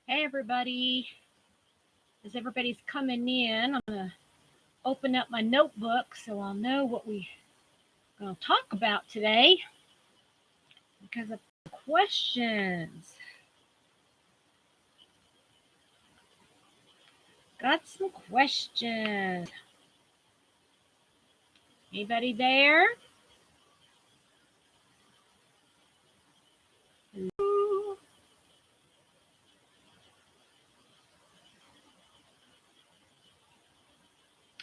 Hey everybody, as everybody's coming in, I'm going to open up my notebook so I'll know what we're going to talk about today because of questions. Got some questions. Anybody there? Hello?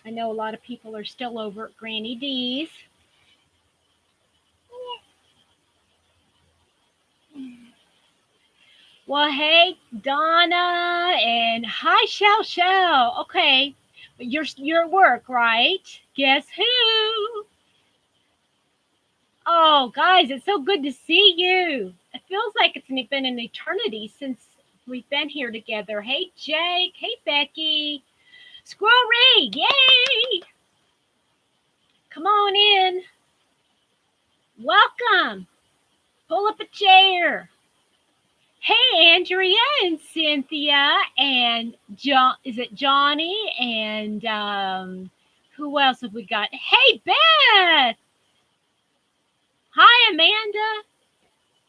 I know a lot of people are still over at Granny D's. Well, hey, Donna, and hi, Shell Shell. Okay, but you're at work, right? Guess who? Oh, guys, it's so good to see you. It feels like it's been an eternity since we've been here together. Hey, Jake. Hey, Becky. Squirrel Ray. Yay. Come on in. Welcome. Pull up a chair. Hey, Andrea and Cynthia and John. Is it Johnny? And who else have we got? Hey, Beth. Hi, Amanda.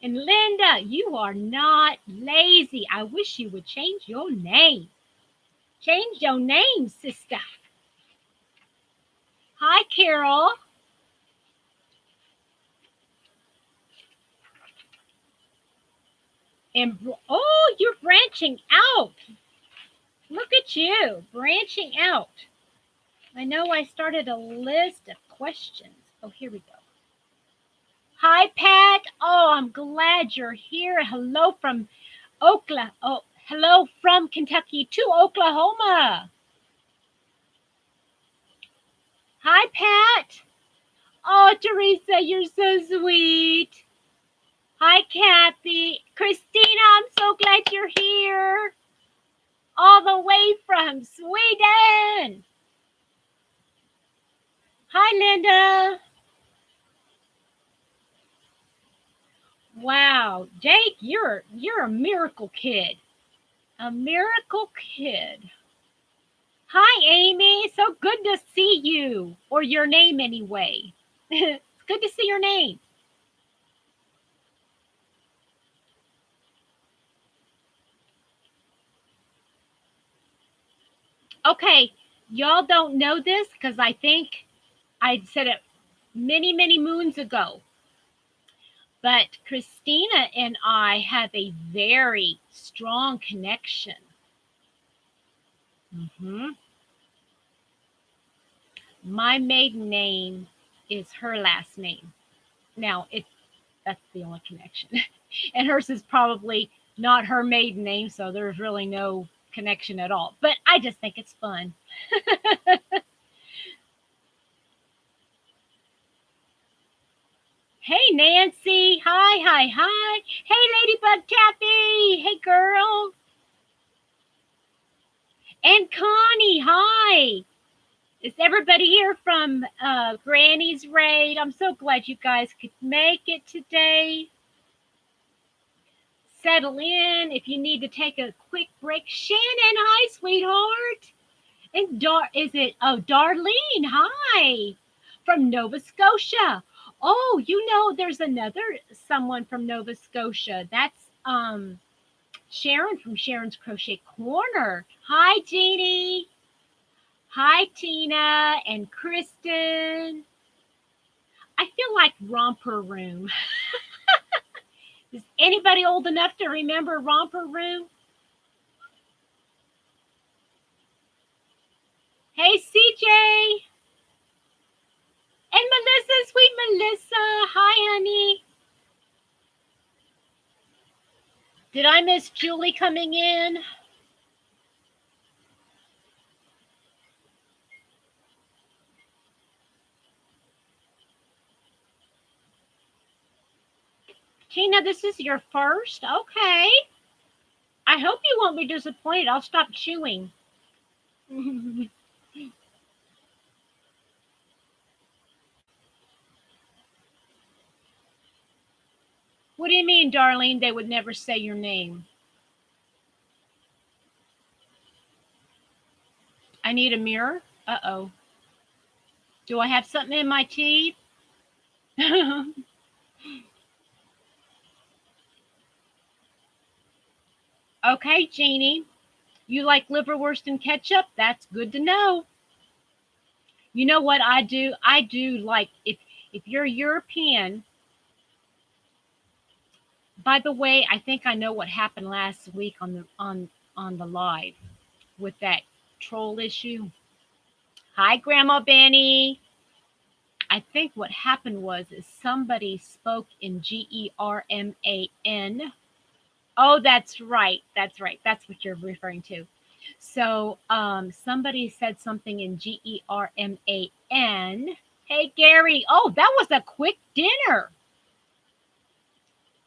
And Linda, you are not lazy. I wish you would change your name. Change your name, sister. Hi, Carol. And oh, you're branching out. Look at you, branching out. I know I started a list of questions. Oh, here we go. Hi, Pat. Oh, I'm glad you're here. Hello from Oklahoma. Oh, hello from Kentucky to Oklahoma. Hi, Pat. Oh, Teresa, you're so sweet. Hi, Kathy. Christina, I'm so glad you're here. All the way from Sweden. Hi, Linda. Wow, Jake, you're a miracle kid. A miracle kid. Hi, Amy. So good to see you, or your name anyway. It's good to see your name. Okay, y'all don't know this because I think I said it many, many moons ago. But Christina and I have a very strong connection. Hmm. My maiden name is her last name. Now, that's the only connection. And hers is probably not her maiden name, so there's really no connection at all. But I just think it's fun. Hey, Nancy. Hi, hi, hi. Hey, Ladybug Taffy. Hey, girl. And Connie. Hi. Is everybody here from Granny's Raid? I'm so glad you guys could make it today. Settle in if you need to take a quick break. Shannon, hi, sweetheart. And Darlene, hi, from Nova Scotia. Oh, there's another someone from Nova Scotia. That's Sharon from Sharon's Crochet Corner. Hi, Jeannie. Hi, Tina and Kristen. I feel like Romper Room. Is anybody old enough to remember Romper Room? Hey, CJ. And Melissa, sweet Melissa. Hi, honey. Did I miss Julie coming in? Tina, this is your first? Okay. I hope you won't be disappointed. I'll stop chewing. What do you mean, Darlene? They would never say your name. I need a mirror. Uh-oh. Do I have something in my teeth? Okay, Jeannie. You like liverwurst and ketchup? That's good to know. You know what I do? I do like if you're European. By the way, I think I know what happened last week on the live with that troll issue. Hi, Grandma Benny. I think what happened was is somebody spoke in GERMAN. Oh, that's right. That's right. That's what you're referring to. So somebody said something in GERMAN. Hey, Gary. Oh, that was a quick dinner.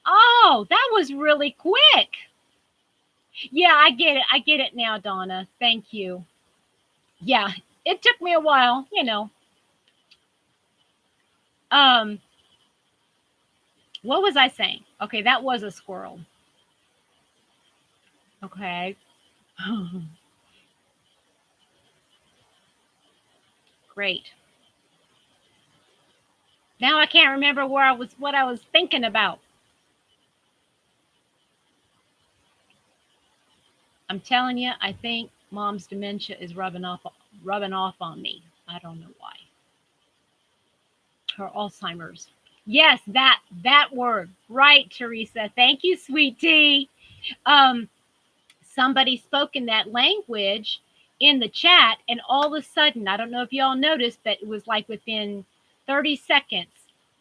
Oh, that was really quick. Yeah, I get it. I get it now, Donna. Thank you. Yeah, it took me a while. Um, what was I saying? Okay, that was a squirrel. Okay. Great. Now I can't remember what I was thinking about. I'm telling you, I think mom's dementia is rubbing off on me. I don't know why. Her Alzheimer's. Yes, that word. Right, Teresa. Thank you, sweet tea. Um, Somebody spoke in that language in the chat, and all of a sudden, I don't know if y'all noticed, but it was like within 30 seconds,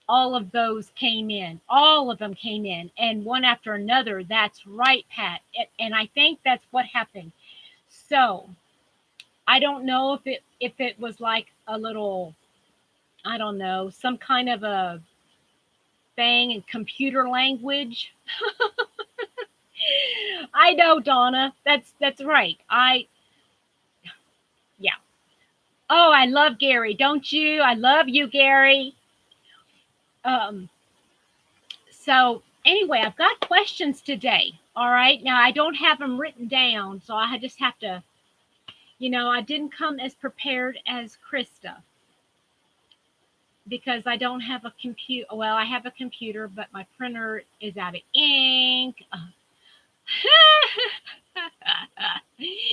all of those came in. All of them came in, and one after another. That's right, Pat. And I think that's what happened. So I don't know if it was like a little, I don't know, some kind of a thing in computer language. I know, Donna. That's right. Yeah. Oh, I love Gary, don't you? I love you, Gary. Um, so anyway, I've got questions today. All right. Now I don't have them written down, so I just have to, I didn't come as prepared as Krista because I don't have a computer. Well, I have a computer, but my printer is out of ink.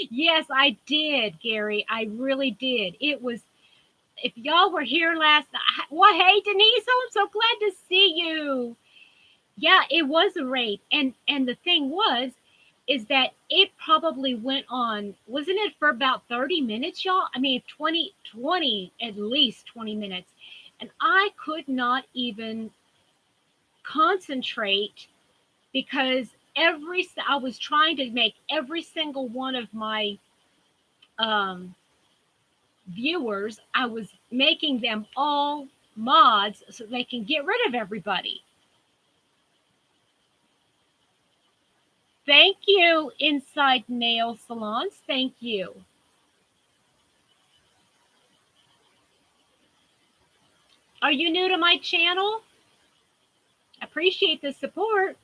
Yes, I did, Gary. I really did. It was, if y'all were here last night, well, hey, Denise, I'm so glad to see you. Yeah, it was a raid. And the thing was, is that it probably went on, wasn't it for about 30 minutes, y'all? I mean, 20, at least 20 minutes. And I could not even concentrate because I was trying to make every single one of my um, viewers, I was making them all mods so they can get rid of everybody. Thank you, Inside Nail Salons. Thank you. Are you new to my channel? Appreciate the support.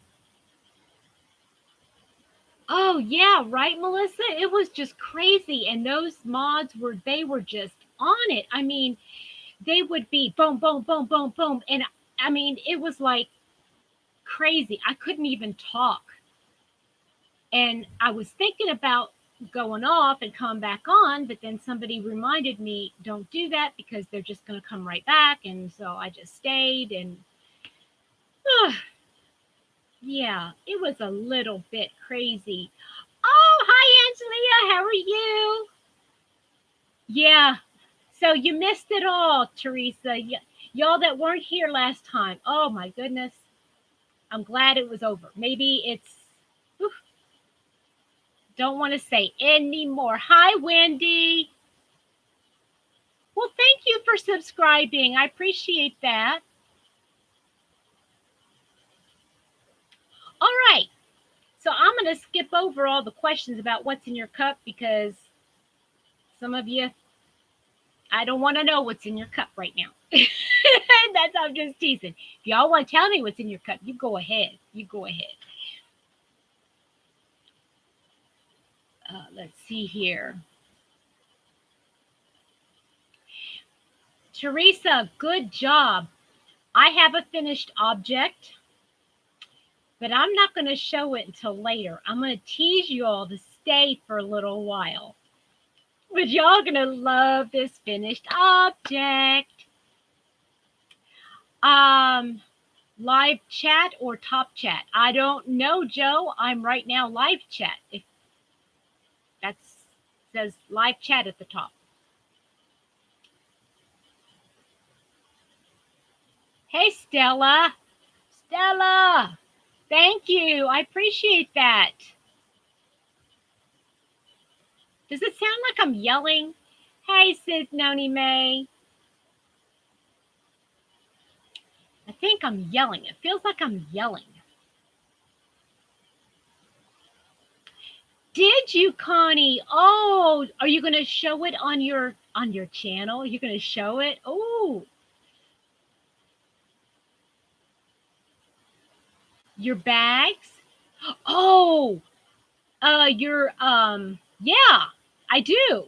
Oh yeah, right, Melissa? It was just crazy. And those mods they were just on it. I mean, they would be boom, boom, boom, boom, boom. And I mean, it was like crazy. I couldn't even talk. And I was thinking about going off and come back on, but then somebody reminded me, don't do that because they're just going to come right back. And so I just stayed and yeah, it was a little bit crazy. Oh, hi, Angelia. How are you? Yeah. So you missed it all, Teresa. Y'all that weren't here last time. Oh, my goodness. I'm glad it was over. Maybe it's, whew, don't want to say anymore. Hi, Wendy. Well, thank you for subscribing. I appreciate that. All right. So I'm going to skip over all the questions about what's in your cup because some of you, I don't want to know what's in your cup right now. I'm just teasing. If y'all want to tell me what's in your cup, you go ahead. You go ahead. Let's see here. Teresa, good job. I have a finished object, but I'm not going to show it until later. I'm going to tease you all to stay for a little while. But y'all going to love this finished object. Live chat or top chat? I don't know, Joe. I'm right now live chat. If that says live chat at the top. Hey, Stella. Stella, thank you. I appreciate that. Does it sound like I'm yelling? Hey, Sid Noni May. I think I'm yelling. It feels like I'm yelling. Did you, Connie? Oh, are you going to show it on your channel? Are you going to show it? Oh, your bags? Oh, your yeah, I do.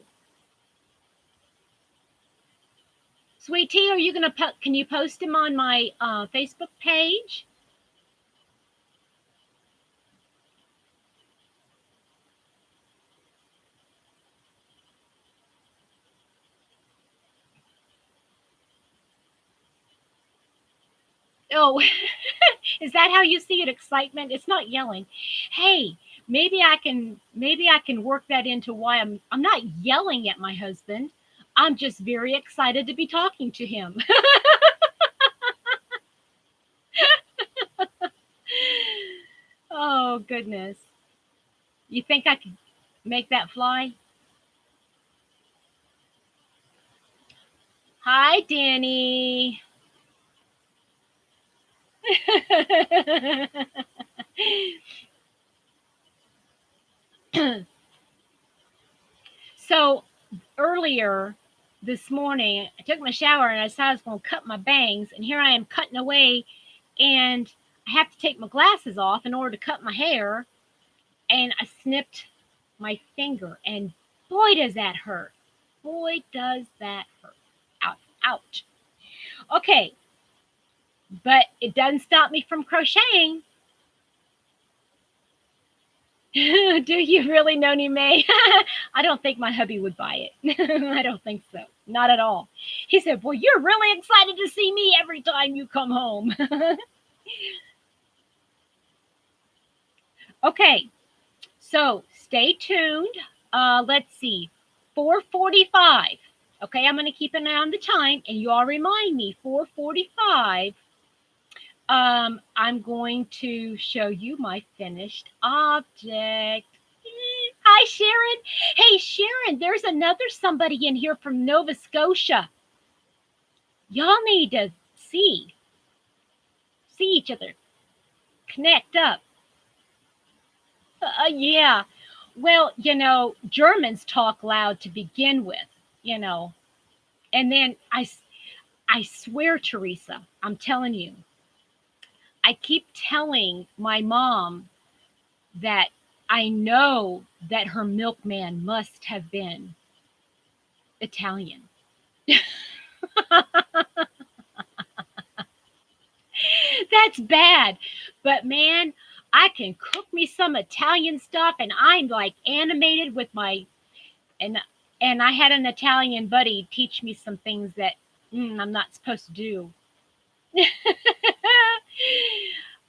Sweet Tea, are you going to can you post them on my Facebook page? Oh, is that how you see it? Excitement? It's not yelling. Hey, maybe I can work that into why I'm not yelling at my husband. I'm just very excited to be talking to him. Oh goodness. You think I could make that fly? Hi, Danny. So earlier this morning, I took my shower and I decided I was going to cut my bangs, and here I am cutting away, and I have to take my glasses off in order to cut my hair, and I snipped my finger, and boy, does that hurt. Boy, does that hurt. Ouch, ouch. Okay, but it doesn't stop me from crocheting. Do you really, Noni May? I don't think my hubby would buy it. I don't think so. Not at all. He said, "Boy, you're really excited to see me every time you come home." Okay, so stay tuned. Let's see, 4:45. Okay, I'm going to keep an eye on the time, and you all remind me, 4:45. I'm going to show you my finished object. Hi, Sharon. Hey, Sharon, there's another somebody in here from Nova Scotia. Y'all need to see each other, connect up. Yeah. Well, Germans talk loud to begin with, and then I swear, Teresa, I'm telling you, I keep telling my mom that I know that her milkman must have been Italian. That's bad. But man, I can cook me some Italian stuff, and I'm like animated with my and I had an Italian buddy teach me some things that I'm not supposed to do.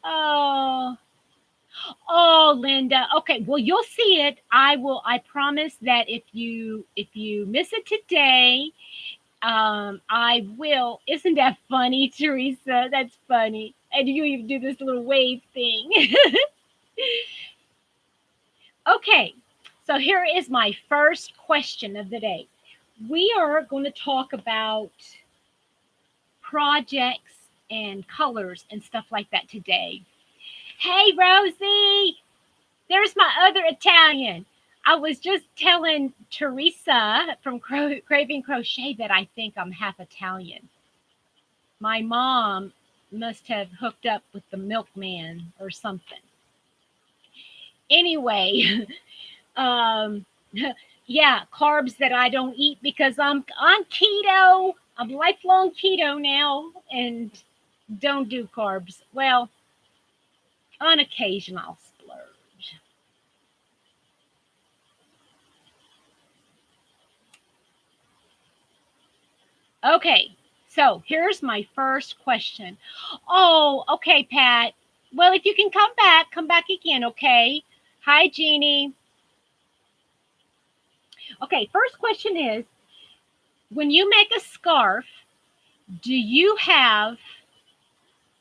Oh, Linda. Okay, well, you'll see it. I promise that if you miss it today, I will. Isn't that funny, Teresa? That's funny. And you even do this little wave thing. Okay, so here is my first question of the day. We are going to talk about projects and colors and stuff like that today. Hey, Rosie, there's my other Italian. I was just telling Teresa from Craving Crochet that I think I'm half Italian. My mom must have hooked up with the milkman or something. Anyway, yeah, carbs that I don't eat because I'm on keto. I'm lifelong keto now and don't do carbs. Well, on occasion I'll splurge. Okay, so here's my first question. Oh, okay, Pat. Well, if you can come back again, okay? Hi, Jeannie. Okay, first question is, when you make a scarf, do you have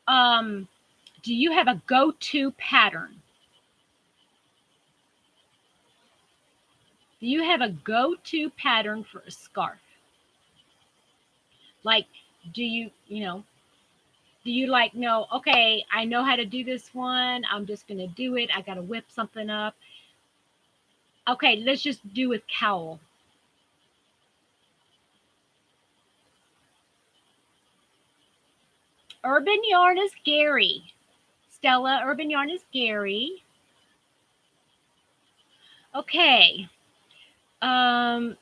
um do you have a go-to pattern? Do you have a go-to pattern for a scarf? Like, do do you like know, okay, I know how to do this one. I'm just going to do it. I got to whip something up. Okay, let's just do with cowl. Urban yarn is Gary. Stella, urban yarn is Gary. Okay. Um,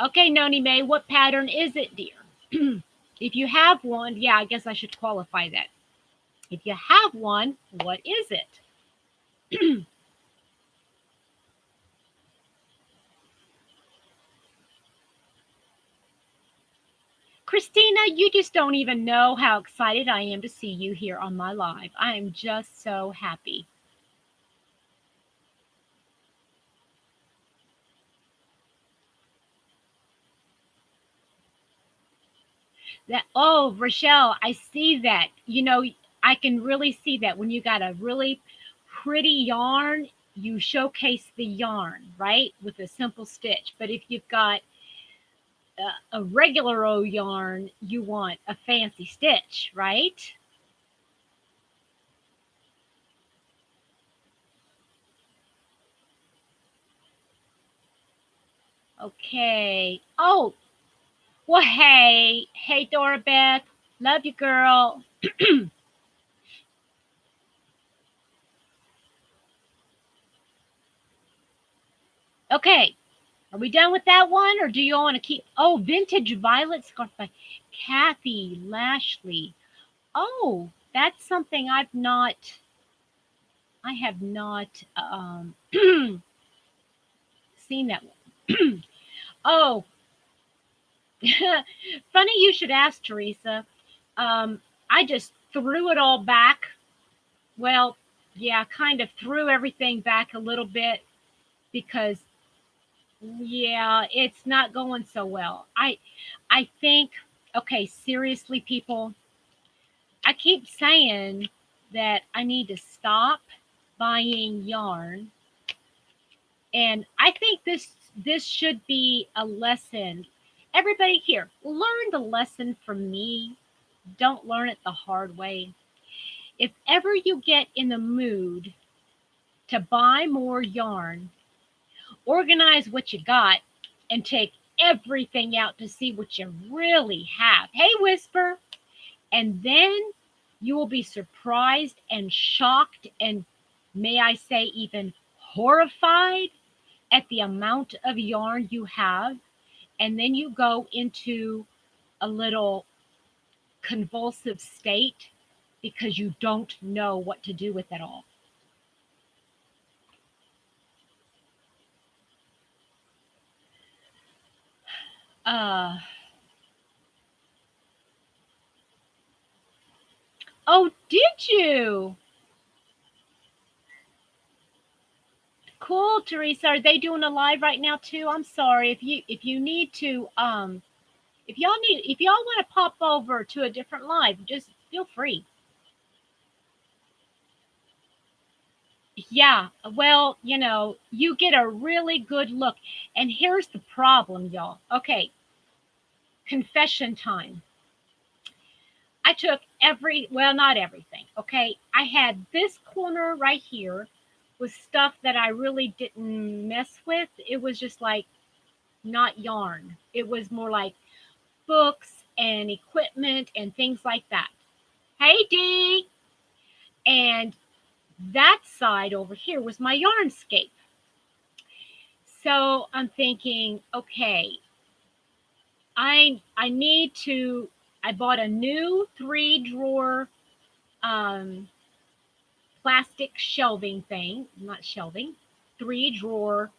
okay, Noni May, what pattern is it, dear? If you have one, yeah, I guess I should qualify that. If you have one, what is it? Christina, you just don't even know how excited I am to see you here on my live. I am just so happy. That oh, Rochelle, I see that. I can really see that when you got a really pretty yarn, you showcase the yarn, right? With a simple stitch. But if you've got a regular old yarn, you want a fancy stitch, right? Okay. Oh, well, hey, Dora Beth, love you, girl. Okay, are we done with that one, or do you all want to keep? Oh, vintage violet scarf by Kathy Lashley. Oh, that's something I have not seen that one. Oh, funny you should ask, Teresa. I just threw it all back. Well, yeah, kind of threw everything back a little bit because yeah, it's not going so well. I think okay, seriously people, I keep saying that I need to stop buying yarn, and I think this should be a lesson. Everybody here, learn the lesson from me. Don't learn it the hard way. If ever you get in the mood to buy more yarn, organize what you got and take everything out to see what you really have. Hey, Whisper. And then you will be surprised and shocked and, may I say, even horrified at the amount of yarn you have. And then you go into a little convulsive state because you don't know what to do with it all. Uh, oh, did you? Cool, Teresa. Are they doing a live right now too? I'm sorry if you need to if y'all want to pop over to a different live, just feel free. Yeah, well, you get a really good look. And here's the problem, y'all. Okay, confession time. I took well, not everything. Okay, I had this corner right here with stuff that I really didn't mess with. It was just like not yarn. It was more like books and equipment and things like that. Hey, Dee. And that side over here was my yarnscape. So I'm thinking, okay, I need to. I bought a new 3 drawer um, plastic shelving thing, not shelving, 3 drawer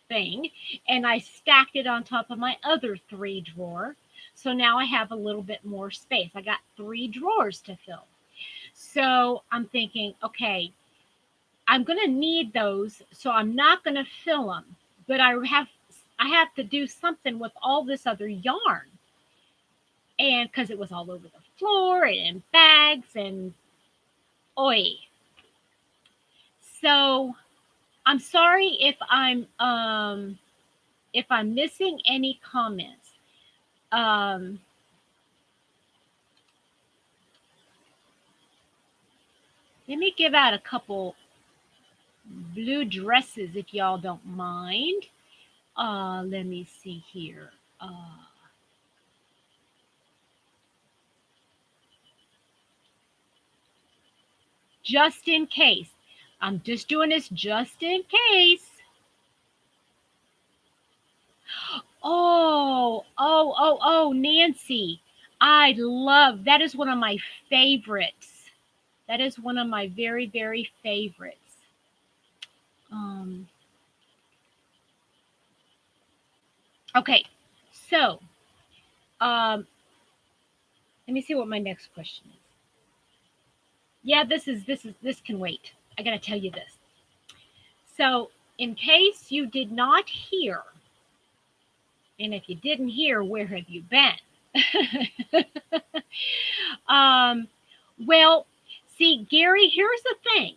thing, and I stacked it on top of my other 3 drawer. So now I have a little bit more space. I got 3 drawers to fill. So I'm thinking, okay, I'm going to need those, so I'm not going to fill them. But I have to do something with all this other yarn. And because it was all over the floor and in bags and oi. So I'm sorry if I'm missing any comments. Um, Let me give out a couple blue dresses if y'all don't mind. Let me see here. Just in case. I'm just doing this just in case. Oh, Nancy. I love that is one of my favorites. That is one of my very, very favorites. Um, okay, so um, let me see what my next question is. Yeah, this can wait. I gotta tell you this. So, in case you did not hear, and if you didn't hear, where have you been? um, well, see, Gary, here's the thing.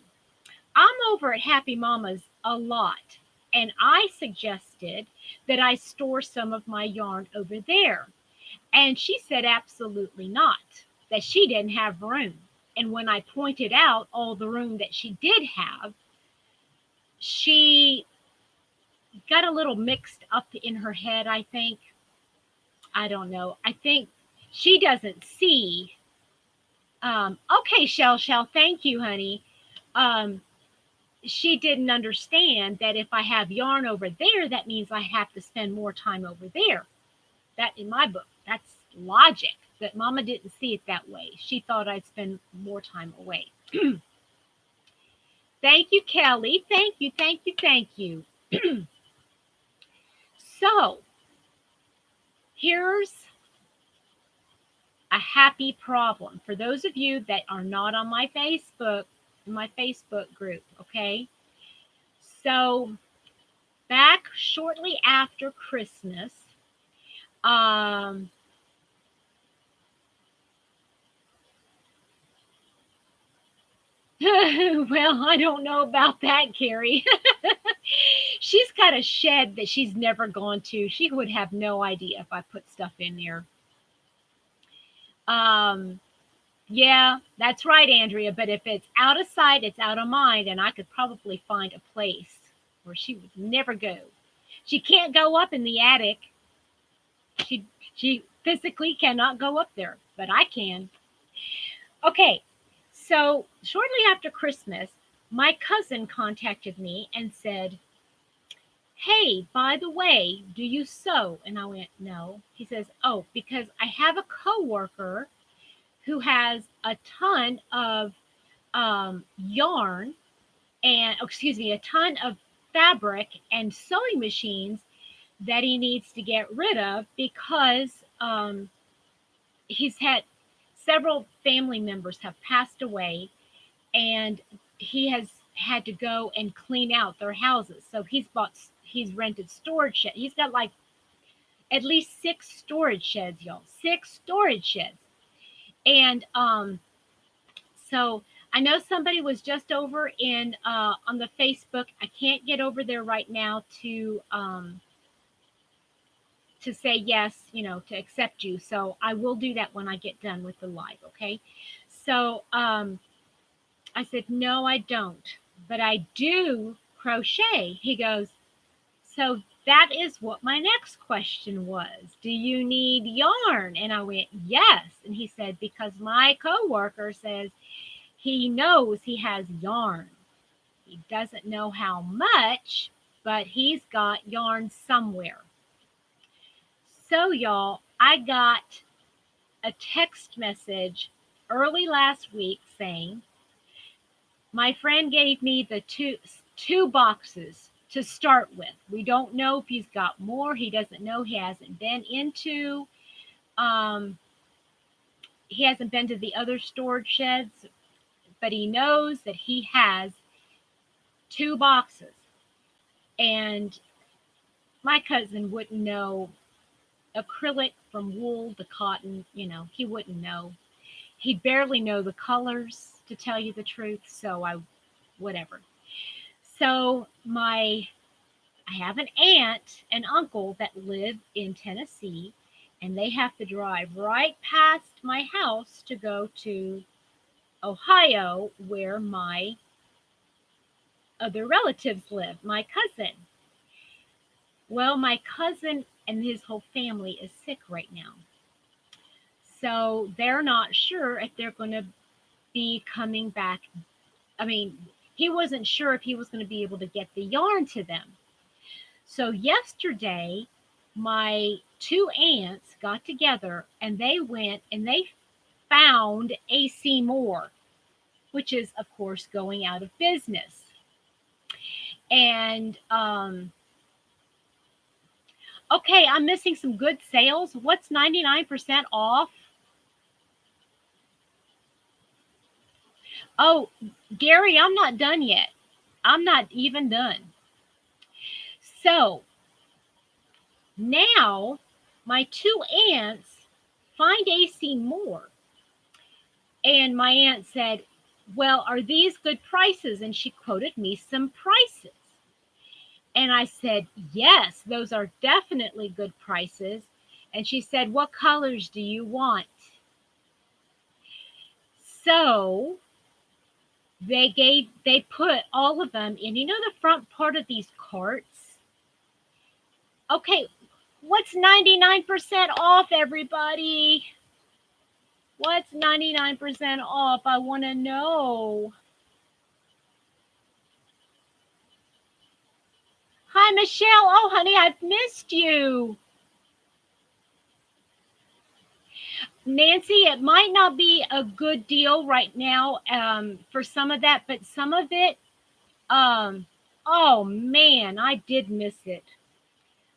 I'm over at Happy Mamas a lot, and I suggested that I store some of my yarn over there. And she said absolutely not, that she didn't have room. And when I pointed out all the room that she did have, she got a little mixed up in her head, I think. I don't know. I think she doesn't see. Okay, Shell, thank you, honey. Um, she didn't understand that if I have yarn over there, that means I have to spend more time over there. That in my book, that's logic. But Mama didn't see it that way. She thought I'd spend more time away. Thank you, Kelly. Thank you. So here's a happy problem for those of you that are not on my Facebook group. Okay, so back shortly after Christmas, um, well, I don't know about that, Carrie. She's got a shed that she's never gone to. She would have no idea if I put stuff in there. Um, yeah, that's right, Andrea. But if it's out of sight, it's out of mind, and I could probably find a place where she would never go. She can't go up in the attic. She physically cannot go up there, but I can. Okay, so shortly after Christmas, my cousin contacted me and said, "Hey, by the way, do you sew?" And I went, "No." He says, "Oh, because I have a coworker who has a ton of yarn and, oh, excuse me, a ton of fabric and sewing machines that he needs to get rid of because he's had several family members have passed away and he has had to go and clean out their houses. So he's rented storage shed. He's got like at least 6 storage sheds, y'all. 6 storage sheds. And so I know somebody was just over in on the Facebook. I can't get over there right now to say yes, to accept you. So I will do that when I get done with the live, okay? So I said, "No, I don't, but I do crochet." He goes, "So that is what my next question was. Do you need yarn?" And I went, "Yes." And he said, "Because my coworker says he knows he has yarn. He doesn't know how much, but he's got yarn somewhere." So, y'all, I got a text message early last week saying my friend gave me the two boxes to start with. We don't know if he's got more. He doesn't know. Um, he hasn't been to the other storage sheds, but he knows that he has two boxes. And my cousin wouldn't know acrylic from wool to cotton. He wouldn't know. He'd barely know the colors, to tell you the truth. So whatever. So I have an aunt and uncle that live in Tennessee, and they have to drive right past my house to go to Ohio, where my other relatives live, my cousin. Well, my cousin and his whole family is sick right now. So they're not sure if they're going to be coming back. I mean, he wasn't sure if he was going to be able to get the yarn to them. So yesterday, my two aunts got together and they went and they found AC Moore, which is, of course, going out of business. And okay, I'm missing some good sales. What's 99% off? Oh, Gary, I'm not done yet. I'm not even done. So now my two aunts find AC Moore. And my aunt said, well, are these good prices? And she quoted me some prices. And I said, yes, those are definitely good prices. And she said, what colors do you want? So they put all of them in, the front part of these carts. Okay, what's 99% off, everybody? What's 99% off? I want to know. Hi, Michelle. Oh, honey, I've missed you. Nancy, it might not be a good deal right now for some of that, but some of it, oh man, I did miss it.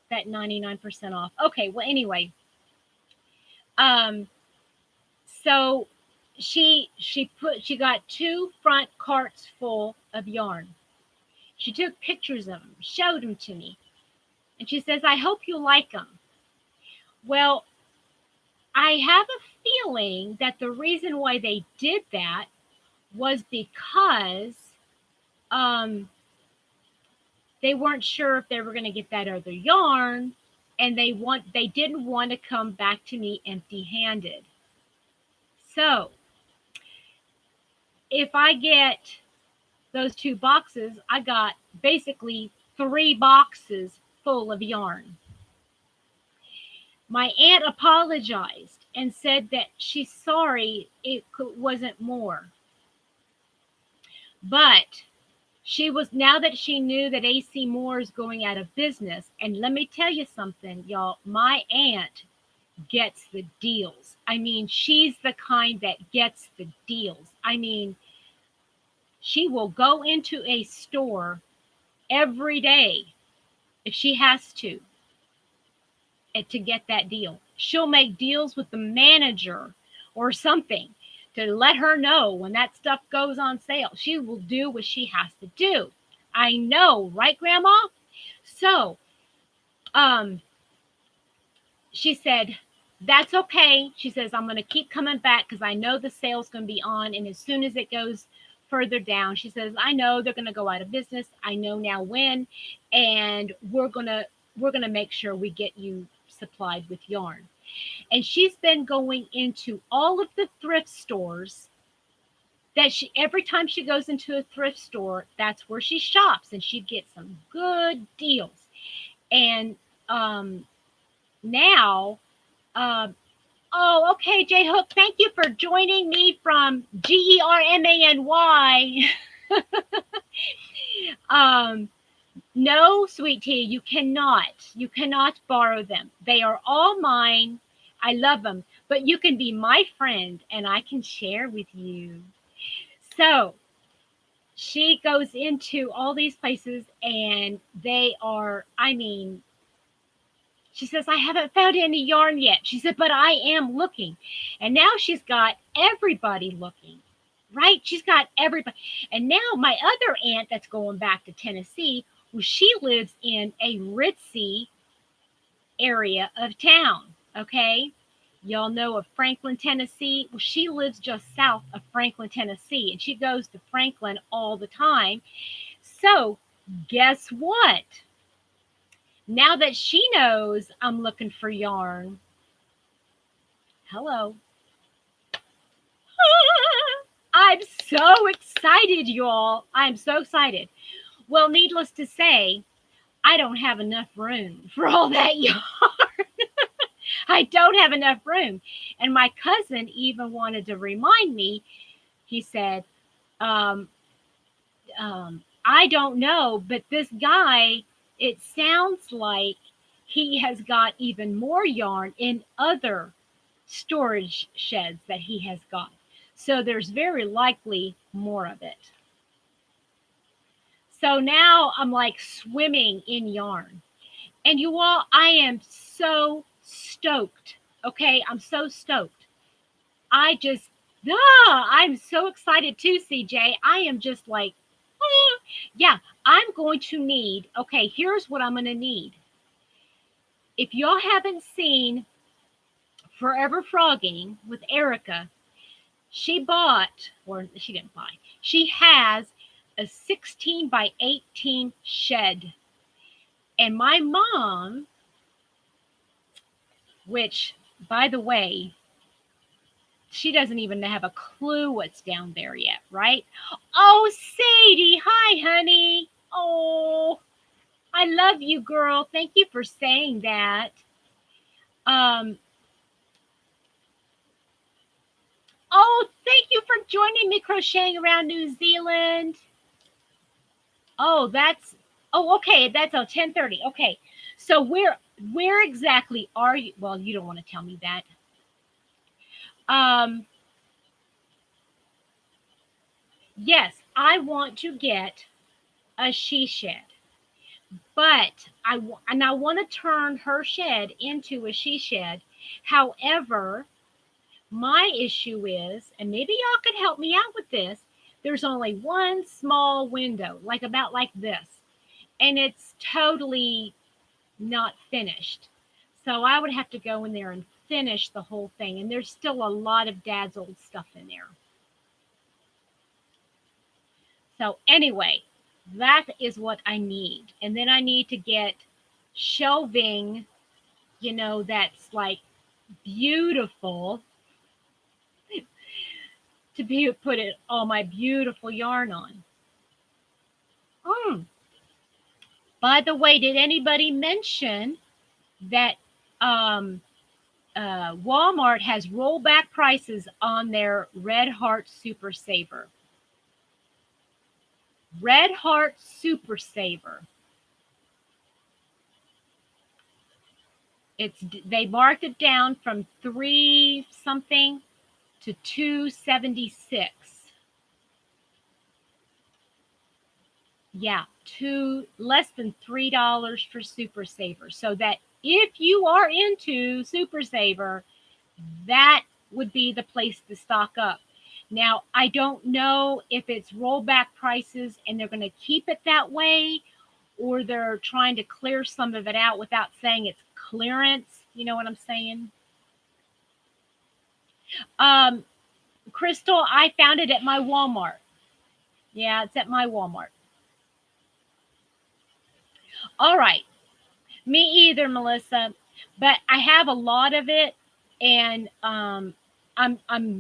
That 99% off. Okay, well, anyway, um, so she got two front carts full of yarn. She took pictures of them, showed them to me, and she says, I hope you like them. Well, I have a feeling that the reason why they did that was because they weren't sure if they were going to get that other yarn, and they didn't want to come back to me empty-handed. So if I get those two boxes, I got basically 3 boxes full of yarn. My aunt apologized and said that she's sorry it wasn't more. But now that she knew that AC Moore is going out of business, and let me tell you something, y'all, my aunt gets the deals. I mean, she's the kind that gets the deals. I mean, she will go into a store every day if she has to get that deal. She'll make deals with the manager or something to let her know when that stuff goes on sale. She will do what she has to do. I know, right, Grandma? So, she said, that's okay. She says, I'm going to keep coming back because I know the sale's going to be on. And as soon as it goes further down, she says, I know they're going to go out of business. I know now when, and we're going to make sure we get you supplied with yarn. And she's been going into all of the thrift stores every time she goes into a thrift store, that's where she shops, and she gets some good deals. And now, oh, okay, J Hook, thank you for joining me from GERMANY. No, sweet tea, you cannot. You cannot borrow them. They are all mine. I love them, but you can be my friend and I can share with you. So she goes into all these places and they are, I mean, she says, I haven't found any yarn yet. She said, but I am looking. And now she's got everybody looking, right? She's got everybody. And now my other aunt that's going back to Tennessee, well, she lives in a ritzy area of town, okay? Y'all know of Franklin, Tennessee. Well, she lives just south of Franklin, Tennessee, and she goes to Franklin all the time. So, guess what? Now that she knows I'm looking for yarn, hello. I'm so excited, y'all. I'm so excited. Well, needless to say, I don't have enough room for all that yarn. I don't have enough room. And my cousin even wanted to remind me, he said, um, I don't know, but this guy, it sounds like he has got even more yarn in other storage sheds that he has got. So there's very likely more of it. So now I'm like swimming in yarn. And you all, I am so stoked. Okay, I'm so stoked. I just, I'm so excited too, CJ. I am just like, yeah, I'm going to need, okay, here's what I'm going to need. If y'all haven't seen Forever Frogging with Erica, she bought, or she didn't buy, she has a 16 by 18 shed. And my mom, which, by the way, she doesn't even have a clue what's down there yet, right? Oh, Sadie, hi, honey. Oh, I love you, girl. Thank you for saying that. Um, oh, thank you for joining me crocheting around New Zealand. Oh, that's okay. That's 10:30. Okay, so where exactly are you? Well, you don't want to tell me that. Um, yes, I want to get a she shed, but I want to turn her shed into a she shed. However, my issue is, and maybe y'all could help me out with this. There's only one small window, like about like this, and it's totally not finished. So I would have to go in there and finish the whole thing. And there's still a lot of Dad's old stuff in there. So anyway, that is what I need. And then I need to get shelving, that's like beautiful to be put it all my beautiful yarn on. By the way, did anybody mention that Walmart has rollback prices on their Red Heart Super Saver? Red Heart Super Saver. They marked it down from 3 something to 276. Yeah, less than $3 for Super Saver. So that if you are into Super Saver, that would be the place to stock up. Now, I don't know if it's rollback prices and they're going to keep it that way, or they're trying to clear some of it out without saying it's clearance. You know what I'm saying? Crystal, I found it at my Walmart. Yeah, it's at my Walmart. All right. Me either, Melissa. But I have a lot of it, and I'm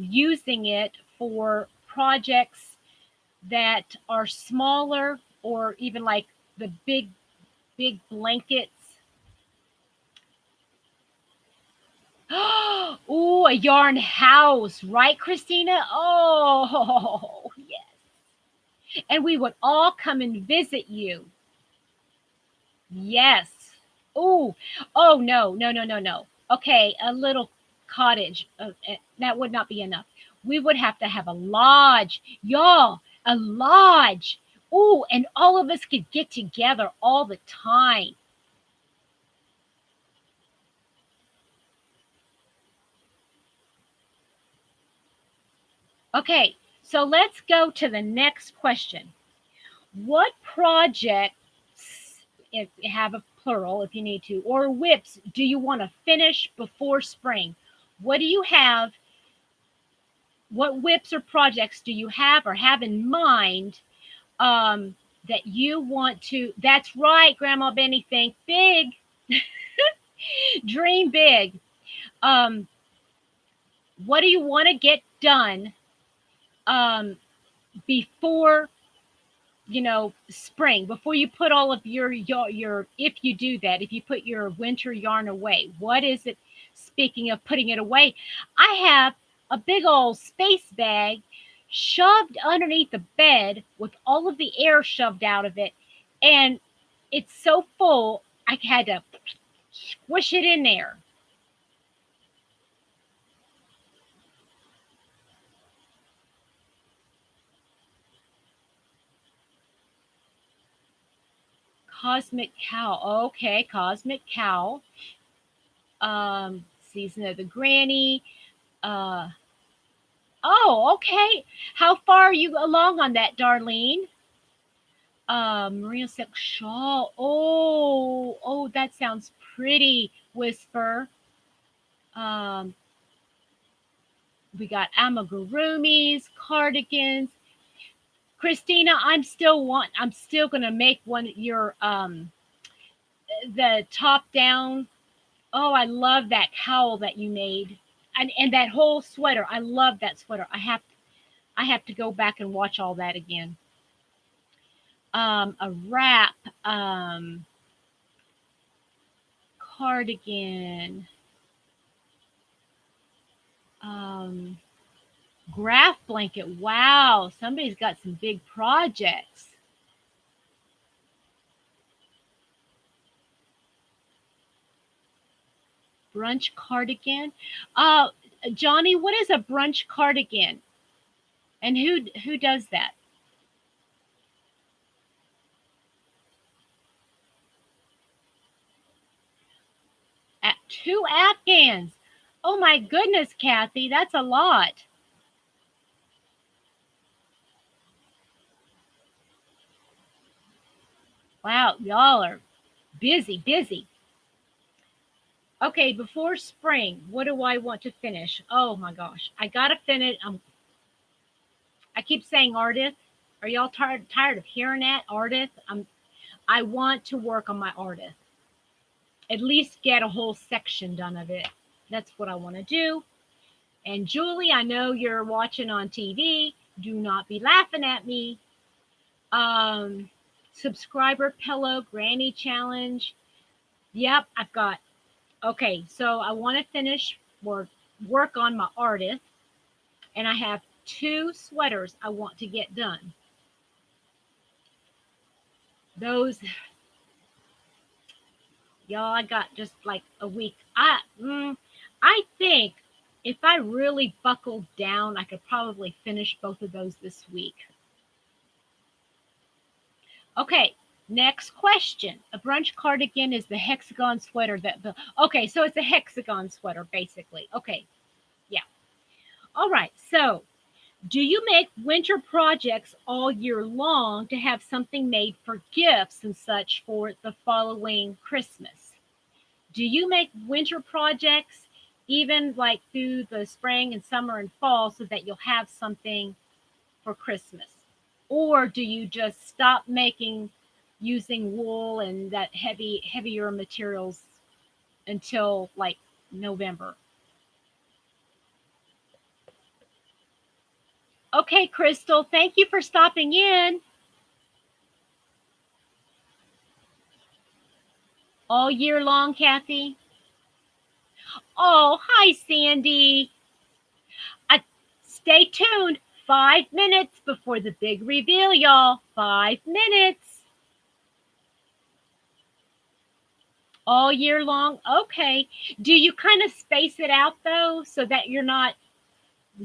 using it for projects that are smaller, or even like the big blankets. Oh, a yarn house, right, Christina? Oh, yes. And we would all come and visit you. Yes. Oh, oh no, no, no, no, no. Okay, a little cottage. That would not be enough. We would have to have a lodge, y'all. A lodge. Oh, and all of us could get together all the time. Okay, so let's go to the next question. What projects, if you have a plural, if you need to, or whips, do you want to finish before spring? What do you have? What whips or projects do you have or have in mind that you want to? That's right, Grandma Benny. Think big, dream big. Um, what do you want to get done um, before spring, before you put all of your if you do that, if you put your winter yarn away, what is it? Speaking of putting it away, I have a big old space bag shoved underneath the bed with all of the air shoved out of it, and it's so full I had to squish it in there. Cosmic cow. Okay, cosmic cow. Season of the granny. uh Oh, okay. How far are you along on that, Darlene? Merino silk shawl. Oh, oh, that sounds pretty. Whisper. Um, we got amigurumis, cardigans. Christina, I'm still gonna make one your the top down. Oh, I love that cowl that you made. And that whole sweater. I love that sweater. I have to go back and watch all that again. A wrap, cardigan, um, graph blanket. Wow, somebody's got some big projects. Brunch cardigan. Uh, Johnny, what is a brunch cardigan? And who does that? At two Afghans. Oh my goodness, Kathy, that's a lot. Wow, y'all are busy, busy. Okay, before spring, what do I want to finish? Oh my gosh, I gotta finish. I keep saying artist. Are y'all tired of hearing that artist? I want to work on my artist. At least get a whole section done of it. That's what I want to do. And Julie, I know you're watching on TV. Do not be laughing at me. Um, Subscriber pillow granny challenge. Yep, I've got. Okay, so I want to finish or work on my artist, and I have two sweaters I want to get done. Those, y'all, I got just like a week. I think if I really buckled down, I could probably finish both of those this week. Okay, next question. A brunch cardigan is the hexagon sweater okay, so it's a hexagon sweater basically. Okay, yeah. All right. So, do you make winter projects all year long to have something made for gifts and such for the following Christmas? Do you make winter projects even like through the spring and summer and fall so that you'll have something for Christmas? Or do you just stop making using wool and that heavier materials until like November? Okay, Crystal, thank you for stopping in all year long, Kathy. Oh, hi, Sandy. Stay tuned. 5 minutes before the big reveal, y'all. 5 minutes. All year long? Okay. Do you kind of space it out though so that you're not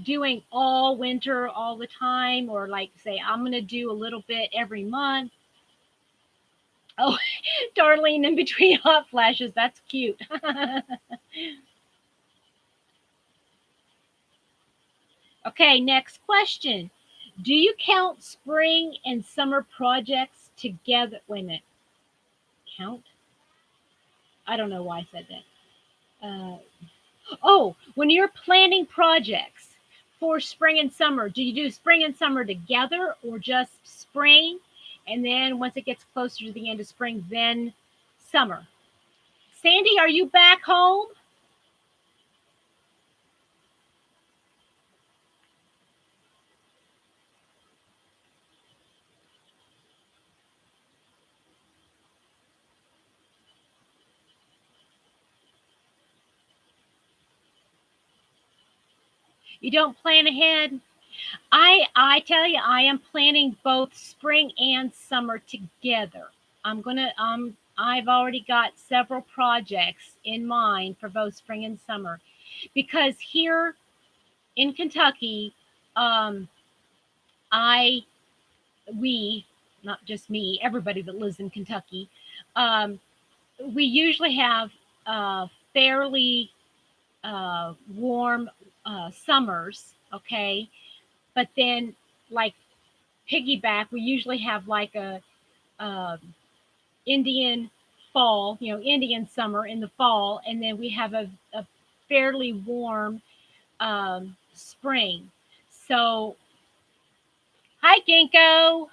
doing all winter all the time, or like say I'm going to do a little bit every month? Oh, Darlene in between hot flashes. That's cute. Okay, next question. Do you count spring and summer projects together? Wait a minute. Count? I don't know why I said that. Oh, when you're planning projects for spring and summer, do you do spring and summer together or just spring? And then once it gets closer to the end of spring, then summer. Sandy, are you back home? You don't plan ahead? I tell you, I am planning both spring and summer together. I've already got several projects in mind for both spring and summer because here in Kentucky, um, I we not just me, everybody that lives in Kentucky, um, we usually have fairly warm summers. Okay, but then like piggyback, we usually have like a um, Indian fall, Indian summer in the fall, and then we have a fairly warm spring. So, hi, Ginkgo.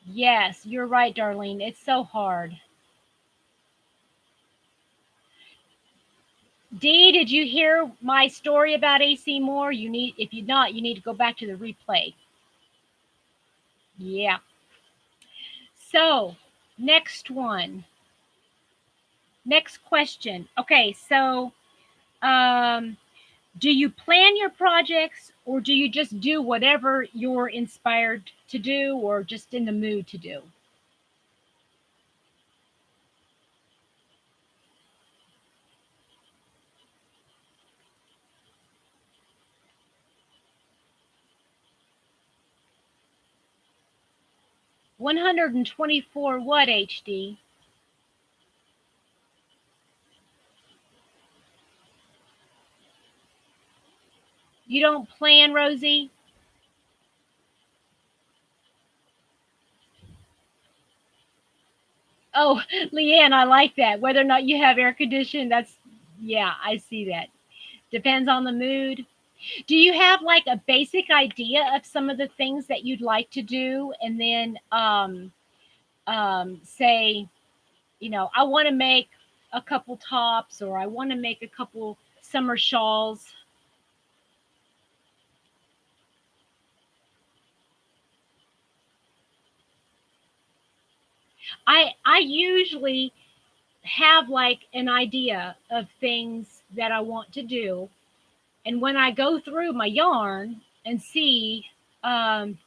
Yes, you're right, Darlene. It's so hard. Dee, did you hear my story about AC Moore? If you not, you need to go back to the replay. Yeah. So, next one. Next question. Okay, so um, do you plan your projects or do you just do whatever you're inspired to do or just in the mood to do? 124 what, HD? You don't plan, Rosie? Oh, Leanne, I like that. Whether or not you have air conditioning, yeah, I see that. Depends on the mood. Do you have like a basic idea of some of the things that you'd like to do? And then say, I want to make a couple tops or I want to make a couple summer shawls. I usually have like an idea of things that I want to do, and when I go through my yarn and see um,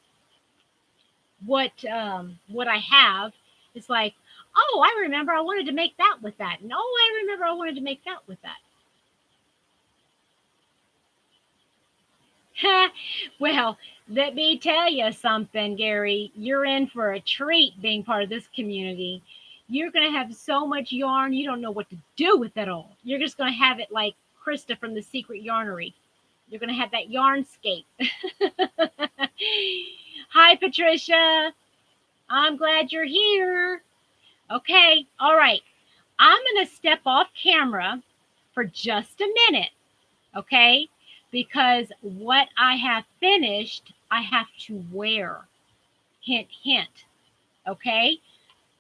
what I have, it's like, oh, I remember I wanted to make that with that, and oh, I remember I wanted to make that with that. Well, let me tell you something, Gary. You're in for a treat being part of this community. You're going to have so much yarn, you don't know what to do with it all. You're just going to have it like Krista from the Secret Yarnery. You're going to have that yarnscape. Hi, Patricia. I'm glad you're here. Okay. All right. I'm going to step off camera for just a minute. Okay. Because what I have finished, I have to wear. Hint, hint. Okay.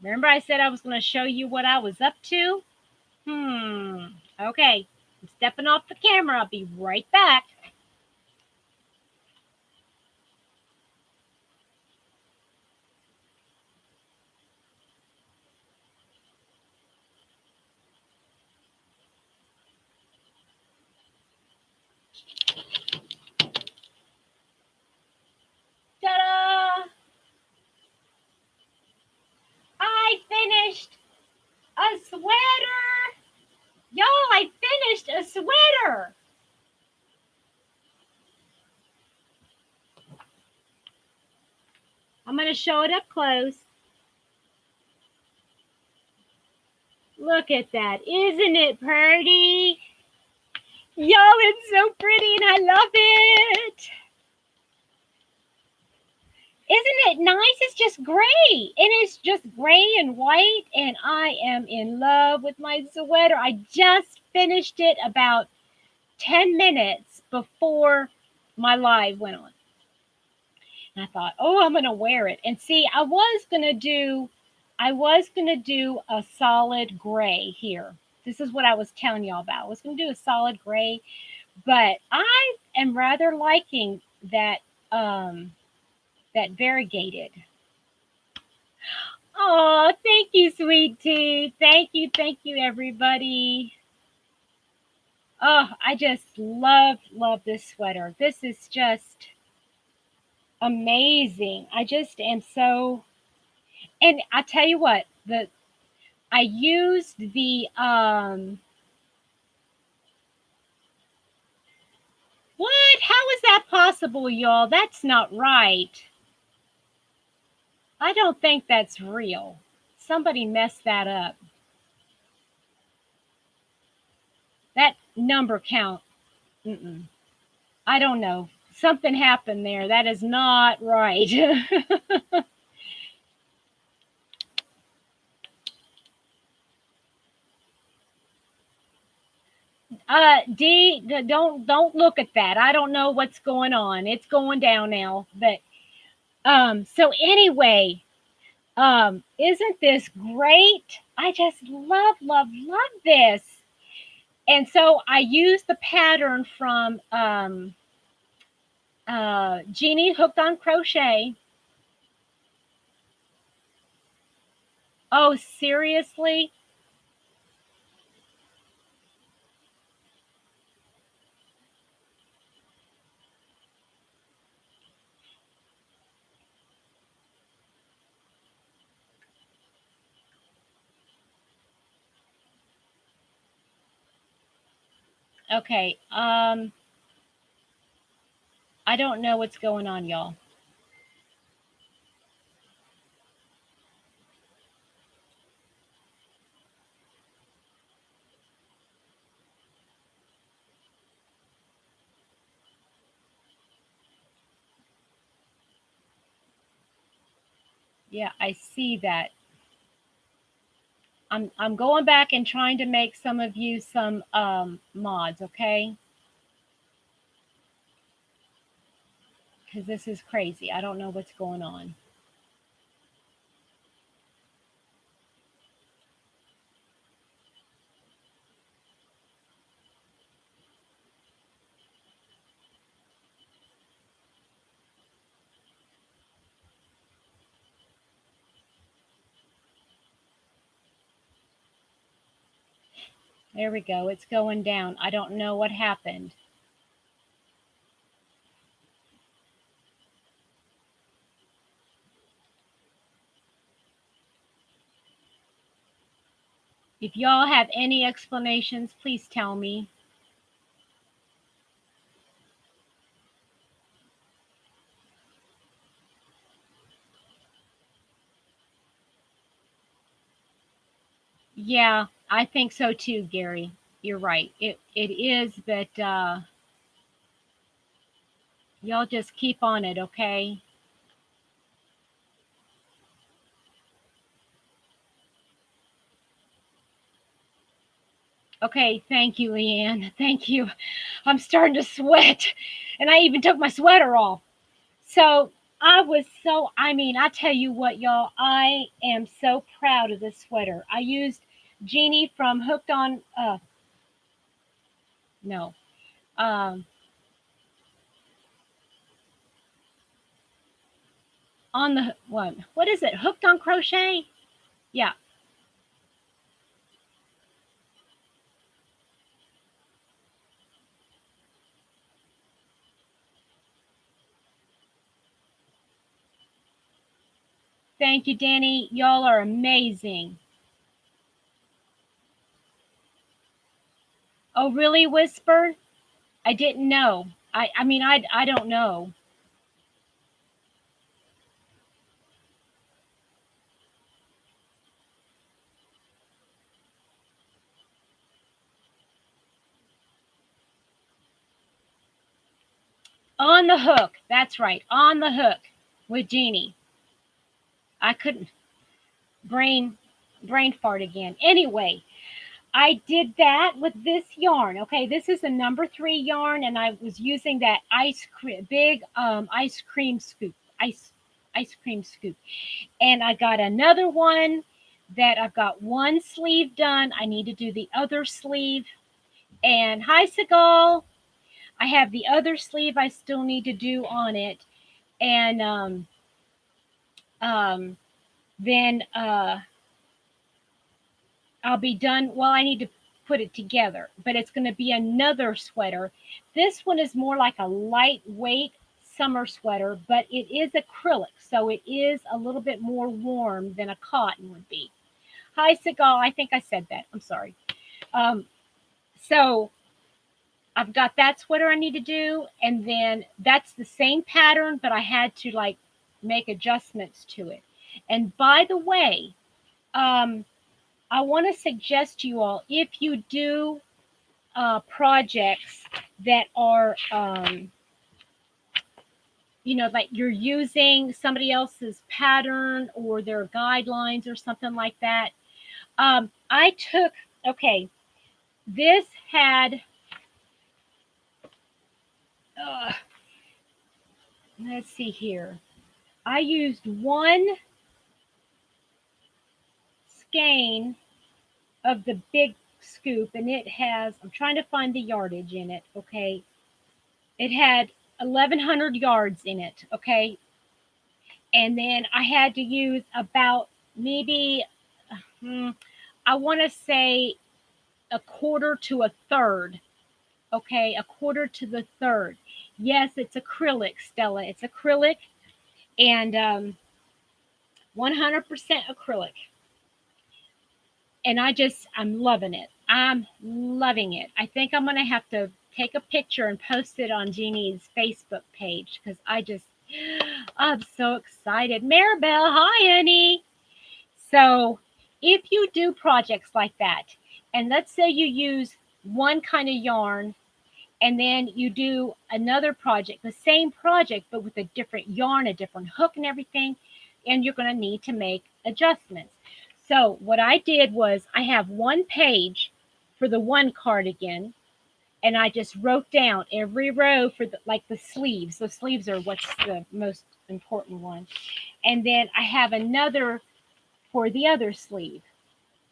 Remember, I said I was going to show you what I was up to? Okay. I'm stepping off the camera. I'll be right back. I'm going to show it up close. Look at that. Isn't it pretty? Y'all, it's so pretty and I love it. Isn't it nice? It's just gray. It is just gray and white, and I am in love with my sweater. I just finished it about 10 minutes before my live went on. And I thought, oh, I'm gonna wear it. And see, I was gonna do a solid gray here. This is what I was telling y'all about. I was gonna do a solid gray, but I am rather liking that variegated. Oh, thank you, sweet tea. Thank you, everybody. Oh, I just love this sweater. This is just amazing. I just am so, and I tell you what, I used the what? How is that possible, y'all? That's not right. I don't think that's real. Somebody messed that up. That number count. Mm-mm. I don't know. Something happened there. That is not right. D, don't look at that. I don't know what's going on. It's going down now. But so anyway, isn't this great? I just love this. And so I used the pattern from Jeannie Hooked on Crochet. Oh, seriously? Okay. I don't know what's going on, y'all. Yeah, I see that. I'm going back and trying to make some of you some mods, okay? Because this is crazy. I don't know what's going on. There we go. It's going down. I don't know what happened. If y'all have any explanations, please tell me. Yeah, I think so too, Gary. You're right. It is, but y'all just keep on it, okay? Okay, thank you, Leanne. Thank you. I'm starting to sweat, and I even took my sweater off. So I mean, I tell you what, y'all, I am so proud of this sweater. I used Jeannie from Hooked on, no, um, on the one. What is it? Hooked on Crochet? Yeah. Thank you, Danny. Y'all are amazing. Oh, really, Whisper? I didn't know. I mean, I don't know. On the hook. That's right. On the hook with Jeannie. I couldn't brain fart again. Anyway, I did that with this yarn. Okay, this is a number 3 yarn, and I was using that big ice cream scoop, ice cream scoop. And I got another one that I've got one sleeve done. I need to do the other sleeve. And hi, Seagal. I have the other sleeve I still need to do on it. And um, then I'll be done. Well, I need to put it together, but it's going to be another sweater. This one is more like a lightweight summer sweater, but it is acrylic, so it is a little bit more warm than a cotton would be. Hi, Seagal. I think I said that. I'm sorry. Um, so I've got that sweater I need to do, and then that's the same pattern, but I had to like make adjustments to it. And by the way, um, I want to suggest to you all, if you do projects that are, like you're using somebody else's pattern or their guidelines or something like that. I took, okay, this had, uh, let's see here. I used one skein of the big scoop, and it has, I'm trying to find the yardage in it, okay? It had 1,100 yards in it, okay? And then I had to use about maybe, I want to say a quarter to a third, okay? A quarter to the third. Yes, it's acrylic, Stella. It's acrylic, and 100% acrylic. And I'm loving it. I'm loving it. I think I'm going to have to take a picture and post it on Jeannie's Facebook page because I'm so excited. Maribel, hi, honey. So if you do projects like that, and let's say you use one kind of yarn and then you do another project, the same project, but with a different yarn, a different hook and everything, and you're going to need to make adjustments. So what I did was I have one page for the one cardigan, and I just wrote down every row for the sleeves. The sleeves are what's the most important one. And then I have another for the other sleeve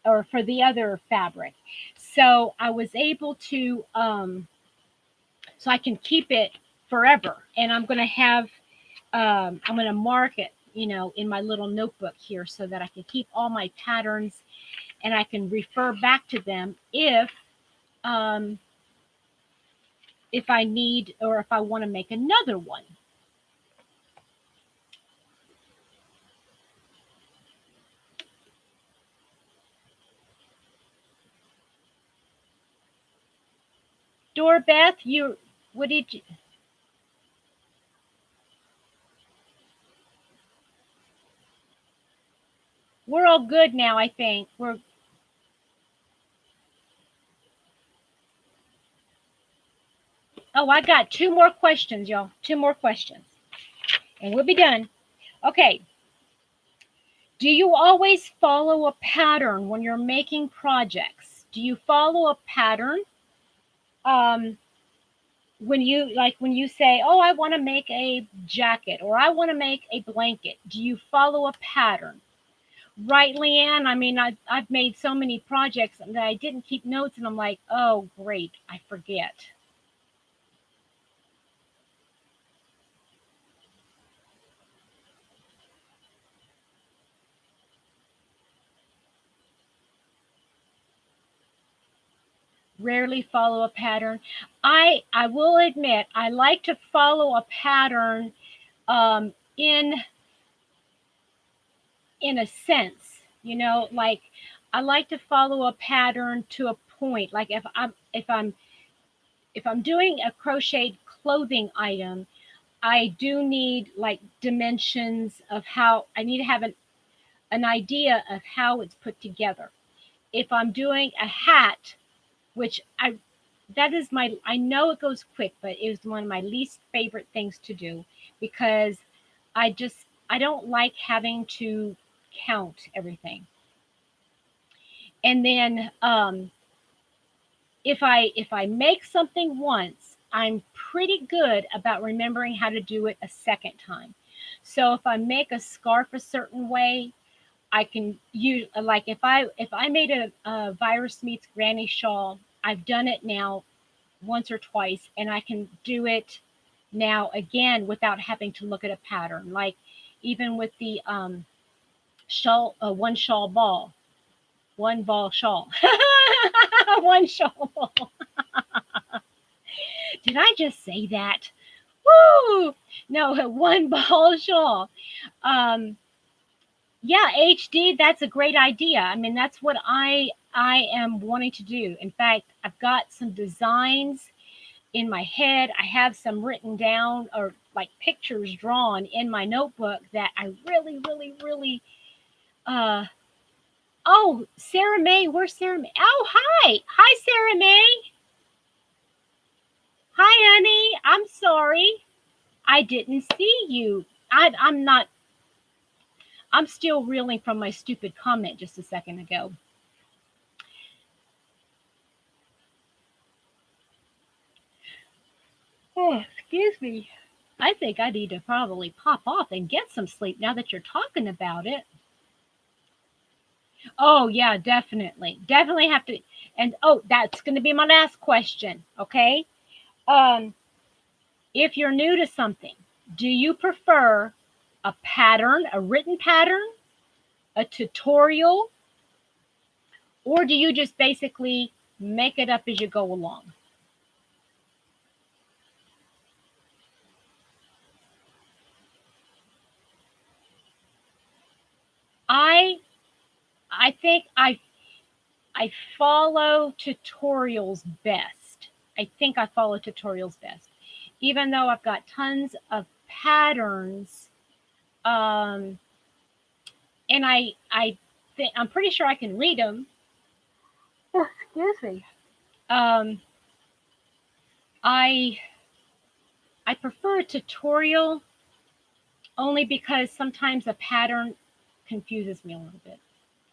or for the other fabric. So I was able to so I can keep it forever. And I'm going to have I'm going to mark it, in my little notebook here so that I can keep all my patterns and I can refer back to them um, if I need or if I want to make another one. Dorbeth, what did you? We're all good now, I think. Oh, I got two more questions, y'all. Two more questions. And we'll be done. Okay. Do you always follow a pattern when you're making projects? Do you follow a pattern? Um, when you say, "Oh, I want to make a jacket or I want to make a blanket," do you follow a pattern? Right, Leanne? I mean, I've made so many projects that I didn't keep notes, and I'm like, "Oh, great, I forget." Rarely follow a pattern. I will admit I like to follow a pattern um, in in a sense, like I like to follow a pattern to a point. Like if I'm doing a crocheted clothing item, I do need like dimensions of how I need to have an idea of how it's put together. If I'm doing a hat, which that is my, I know it goes quick, but it was one of my least favorite things to do because I don't like having to count everything. And then if I make something once, I'm pretty good about remembering how to do it a second time. So if I make a scarf a certain way, I can use, like if I made a virus meets granny shawl, I've done it now once or twice, and I can do it now again without having to look at a pattern. Like even with the shawl, one shawl ball, one ball shawl, one shawl ball. Did I just say that? Woo! No, one ball shawl. Um, yeah, HD, that's a great idea. I mean, that's what I am wanting to do. In fact, I've got some designs in my head. I have some written down or like pictures drawn in my notebook that I really, really, really uh oh, Sarah May, where's Sarah May? Oh, hi. Hi, Sarah May. Hi, Annie. I'm sorry. I didn't see you. I'm not, I'm still reeling from my stupid comment just a second ago. Oh, excuse me. I think I need to probably pop off and get some sleep now that you're talking about it. Oh, yeah, definitely. Definitely have to. And oh, that's going to be my last question. Okay. Um, if you're new to something, do you prefer a pattern, a written pattern, a tutorial, or do you just basically make it up as you go along? I I think I follow tutorials best. I think I follow tutorials best. Even though I've got tons of patterns, um, and I'm pretty sure I can read them. Oh, excuse me. Um, I I prefer a tutorial only because sometimes a pattern confuses me a little bit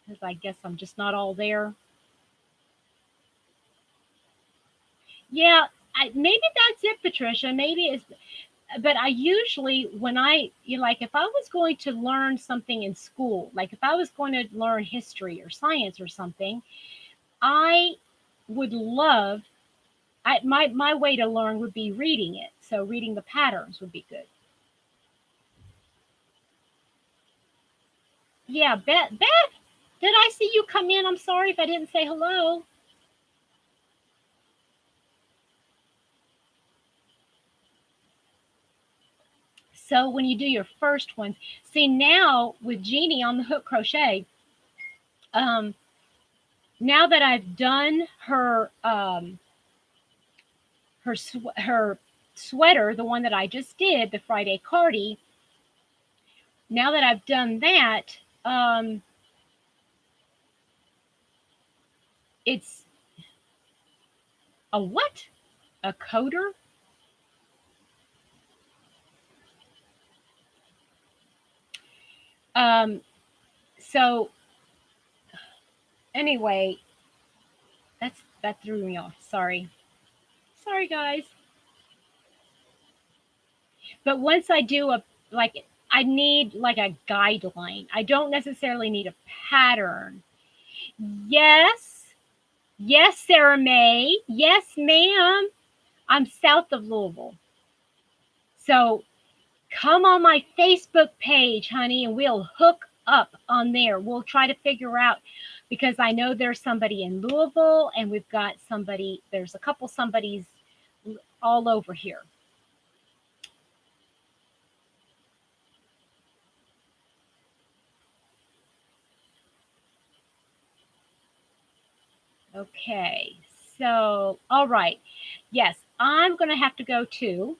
because I guess I'm just not all there. Yeah, maybe that's it, Patricia. Maybe it's, but I usually when like if I was going to learn something in school, like if I was going to learn history or science or something, I would love, my way to learn would be reading it. So reading the patterns would be good. Yeah, Beth, did I see you come in? I'm sorry if I didn't say hello. So when you do your first ones, see now with Jeannie on the hook crochet, um, now that I've done her sweater, the one that I just did, the Friday Cardi. Now that I've done that, um, it's a what? A coder? Um, so anyway, that threw me off. Sorry, sorry guys. But once I do a like, I need like a guideline. I don't necessarily need a pattern. Yes, yes, Sarah May. Yes, ma'am. I'm south of Louisville. So come on my Facebook page, honey, and we'll hook up on there. We'll try to figure out because I know there's somebody in Louisville and we've got somebody, there's a couple somebody's all over here. Okay. So, all right. Yes, I'm going to have to go too.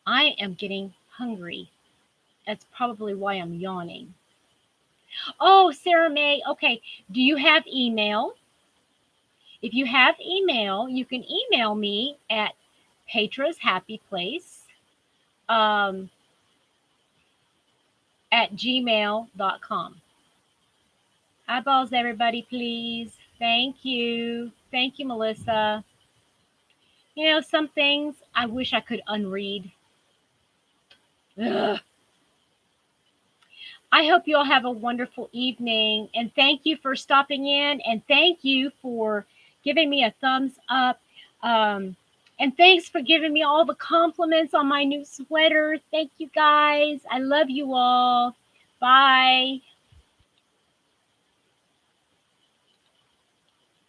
I am getting hungry. That's probably why I'm yawning. Oh, Sarah May. Okay. Do you have email? If you have email, you can email me at Petra's Happy Place um, at gmail.com. Eyeballs, everybody, please. Thank you. Thank you, Melissa. You know, some things I wish I could unread. Ugh. I hope you all have a wonderful evening. And thank you for stopping in. And thank you for giving me a thumbs up. Um, and thanks for giving me all the compliments on my new sweater. Thank you guys. I love you all. Bye.